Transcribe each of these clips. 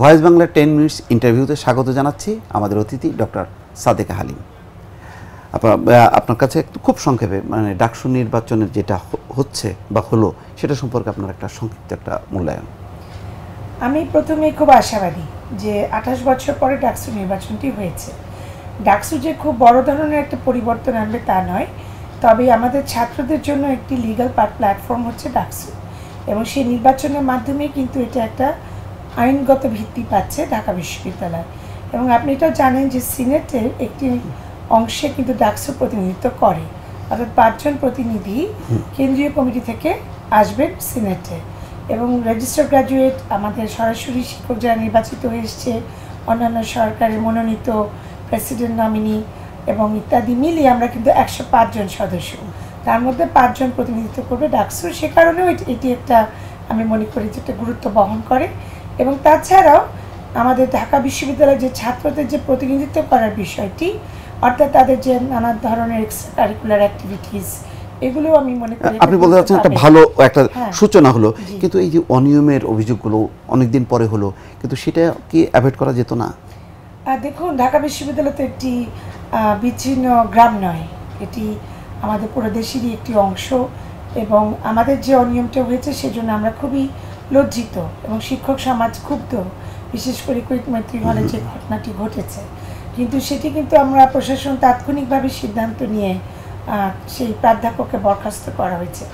Voice Bangla 10 minutes ইন্টারভিউতে স্বাগত জানাচ্ছি আমাদের অতিথি ডক্টর সাদেকা হালিম। আপনার কাছে খুব সংক্ষেপে মানে ডাকসু নির্বাচনের যেটা হচ্ছে বা হলো সেটা সম্পর্কে আপনার একটা সংক্ষিপ্ত একটা মূল্যায়ন। আমি প্রথমে খুব আশাবাদী যে 28 বছর পরে ডাকসু নির্বাচনটি হয়েছে। ডাকসু যে খুব বড় ধরনের একটা পরিবর্তন আনবে তা নয়, তবে আমাদের ছাত্রদের জন্য একটি লিগ্যাল প্ল্যাটফর্ম হচ্ছে ডাকসু, এবং সেই নির্বাচনের মাধ্যমে কিন্তু এটা একটা আইনগত ভিত্তি পাচ্ছে ঢাকা বিশ্ববিদ্যালয়। এবং আপনি এটাও জানেন যে সিনেটের একটি অংশে কিন্তু ডাকসু প্রতিনিধিত্ব করে, অর্থাৎ 5 জন প্রতিনিধি কেন্দ্রীয় কমিটি থেকে আসবেন সিনেটে, এবং রেজিস্টার গ্র্যাজুয়েট আমাদের সরাসরি শিক্ষক যারা নির্বাচিত হয়ে এসছে, অন্যান্য সরকারের মনোনীত প্রেসিডেন্ট নমিনি এবং ইত্যাদি মিলিয়ে আমরা কিন্তু 105 জন সদস্য, তার মধ্যে 5 জন প্রতিনিধিত্ব করবে ডাকসু। সে কারণেও এটি একটা আমি মনে করি যে একটা গুরুত্ব বহন করে। এবং তাছাড়াও আমাদের ঢাকা বিশ্ববিদ্যালয়ের যে ছাত্রদের যে প্রতিনিধিত্ব করার বিষয়টি, অর্থাৎ তাদের যে নানা ধরনের এক্সট্রা কারিকুলার অ্যাক্টিভিটিস, এগুলো আমি মনে করি আপনি বলতে চাচ্ছেন একটা ভালো একটা সূচনা হলো। কিন্তু এই যে অনিয়মের অভিযোগগুলো অনেকদিন পরে হলো, কিন্তু সেটা কি অ্যাভয়েড করা যেত না? দেখুন, ঢাকা বিশ্ববিদ্যালয় তো একটি বিচ্ছিন্ন গ্রাম নয়, এটি আমাদের পুরো দেশেরই একটি অংশ, এবং আমাদের যে অনিয়মটা হয়েছে সেজন্য আমরা খুবই লজ্জিত এবং শিক্ষক সমাজ ক্ষুব্ধ, বিশেষ করে কুইক মৈত্রী হলে যে ঘটনাটি ঘটেছে। কিন্তু সেটি কিন্তু আমরা প্রশাসন তাৎক্ষণিকভাবে সিদ্ধান্ত নিয়ে সেই প্রাধ্যাপককে বরখাস্ত করা হয়েছে।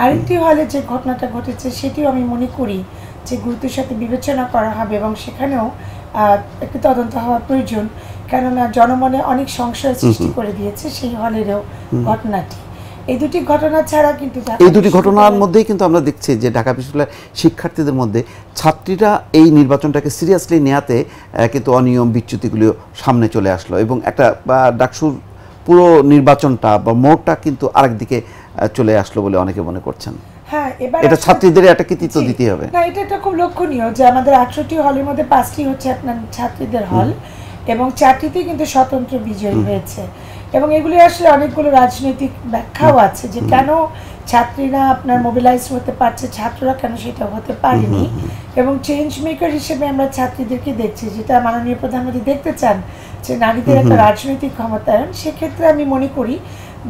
আরেকটি হলে যে ঘটনাটা ঘটেছে সেটিও আমি মনে করি যে গুরুত্বের সাথে বিবেচনা করা হবে, এবং সেখানেও একটি তদন্ত হওয়া প্রয়োজন, কেননা জনমনে অনেক সংশয় সৃষ্টি করে দিয়েছে সেই হলেরও ঘটনাটি। এই দুটি ঘটনা ছাড়া কিন্তু এই দুটি ঘটনার মধ্যেই কিন্তু আমরা দেখছি যে ঢাকা বিশ্ববিদ্যালয়ের শিক্ষার্থীদের মধ্যে ছাত্রীরা এই নির্বাচনটাকে সিরিয়াসলি নেওয়াতে কিন্তু অনিয়ম বিচ্যুতিগুলো সামনে চলে আসলো, এবং একটা ডাকসুর পুরো নির্বাচনটা বা মোড়টা কিন্তু আরেকদিকে চলে আসলো বলে অনেকে মনে করছেন। হ্যাঁ, এবার এটা ছাত্রীদের একটা কৃতিত্ব দিতে হবে। না, এটা একটা খুব লক্ষণীয় যে আমাদের 18টি হলের মধ্যে 5টি হচ্ছে আপনার ছাত্রীদের হল, এবং 4টিতে কিন্তু স্বতন্ত্র বিজয়ী হয়েছে। এবং এগুলি আসলে অনেকগুলো রাজনৈতিক ব্যাখ্যাও আছে যে কেন ছাত্রীরা আপনার মোবিলাইজ হতে পারছে, ছাত্ররা কেন সেটা হতে পারেনি। এবং চেঞ্জ মেকার হিসেবে আমরা ছাত্রীদেরকে দেখছি, যেটা মাননীয় প্রধানমন্ত্রী দেখতে চান যে নারীদের একটা রাজনৈতিক ক্ষমতায়ন। সেক্ষেত্রে আমি মনে করি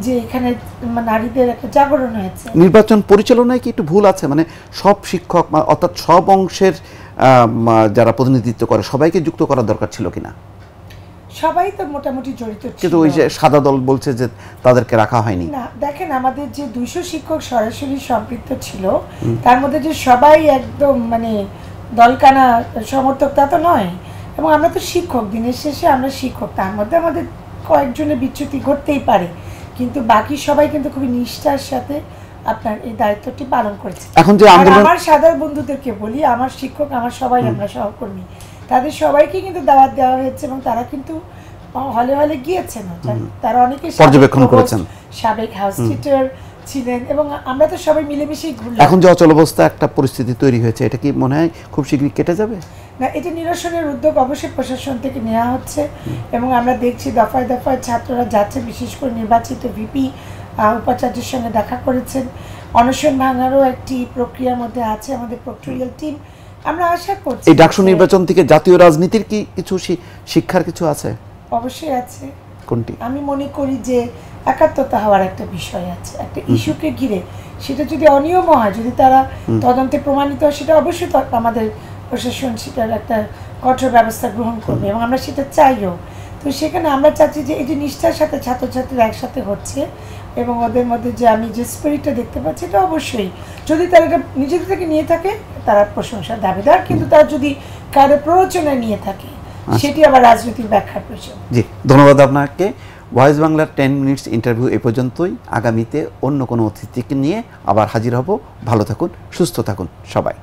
যে এখানে নারীদের একটা জাগরণ হয়েছে। নির্বাচন পরিচালনায় কি একটু ভুল আছে? মানে সব শিক্ষক অর্থাৎ সব অংশের যারা প্রতিনিধিত্ব করে সবাইকে যুক্ত করার দরকার ছিল কিনা? সবাই তো মোটামুটি জড়িত ছিল, কিন্তু ওই যে সাদা দল বলছে যে তাদেরকে রাখা হয়নি। না, দেখেন আমাদের যে 200 শিক্ষক সরাসরি সম্পৃক্ত ছিল, তার মধ্যে যে সবাই একদম মানে দলকানা সমর্থক তা তো নয়। এবং আমরা তো শিক্ষক, দিনের শেষে আমরা শিক্ষক, তার মধ্যে আমাদের কয়েকজনের বিচ্যুতি ঘটতেই পারে, কিন্তু বাকি সবাই কিন্তু খুবই নিষ্ঠার সাথে আপনার এই দায়িত্বটি পালন করেছে। এখন যে আমার সাধারণ বন্ধুদেরকে বলি, আমার শিক্ষক, আমার সবাই আমরা সহকর্মী, তাদের সবাইকে কিন্তু দাওয়াত দেওয়া হয়েছে, এবং তারা কিন্তু হলে হলে গিয়েছেন, তারা অনেকে পর্যবেক্ষণ করেছেন, সাবেক হাউস টিচার ছিলেন, এবং আমরা তো সবাই মিলেমিশেই ঘুরলাম। এখন যে অচলাবস্থা একটা পরিস্থিতি তৈরি হয়েছে, এটা কি মনে হয় খুব শীঘ্রই কেটে যাবে? না, এটা নিরসনের উদ্যোগ অবশ্যই প্রশাসন থেকে নেওয়া হচ্ছে, এবং আমরা দেখছি দফায় দফায় ছাত্ররা যাচ্ছে, বিশেষ করে নির্বাচিত ভিপি উপাচার্যের সঙ্গে দেখা করেছেন। অনশন ভাঙারও একটি প্রক্রিয়ার মধ্যে আছে আমাদের প্রক্টোরিয়াল টিম। আমরা আশা করছি এই ডাকসু নির্বাচন থেকে জাতীয় রাজনীতির কি কিছু শিক্ষার কিছু আছে? অবশ্যই আছে। কোনটি? আমি মনে করি যে একাত্মতা হওয়ার একটা বিষয় আছে, একটা ইস্যুকে ঘিরে সেটা যদি অনিয়ম হয়, যদি তারা তদন্তে প্রমাণিত হয়, সেটা অবশ্যই আমাদের প্রশাসন সেটার একটা কঠোর ব্যবস্থা গ্রহণ করবে, এবং আমরা সেটা চাইও। তো সেখানে আমরা চাচ্ছি যে এই যে নিষ্ঠার সাথে ছাত্রছাত্রীরা একসাথে হচ্ছে, এবং ওদের মধ্যে যে আমি যে স্পিরিটটা দেখতে পাচ্ছি, এটা অবশ্যই যদি তারা এটা নিজেদের থেকে নিয়ে থাকে তারা প্রশংসার দাবিদার, কিন্তু তারা যদি কারো প্ররোচনায় নিয়ে থাকে সেটি আবার রাজনৈতিক ব্যাখ্যার প্রয়োজন। জি, ধন্যবাদ আপনাকে। ভয়েস বাংলার 10 মিনিটস ইন্টারভিউ এ পর্যন্তই। আগামীতে অন্য কোনো অতিথিকে নিয়ে আবার হাজির হব। ভালো থাকুন, সুস্থ থাকুন সবাই।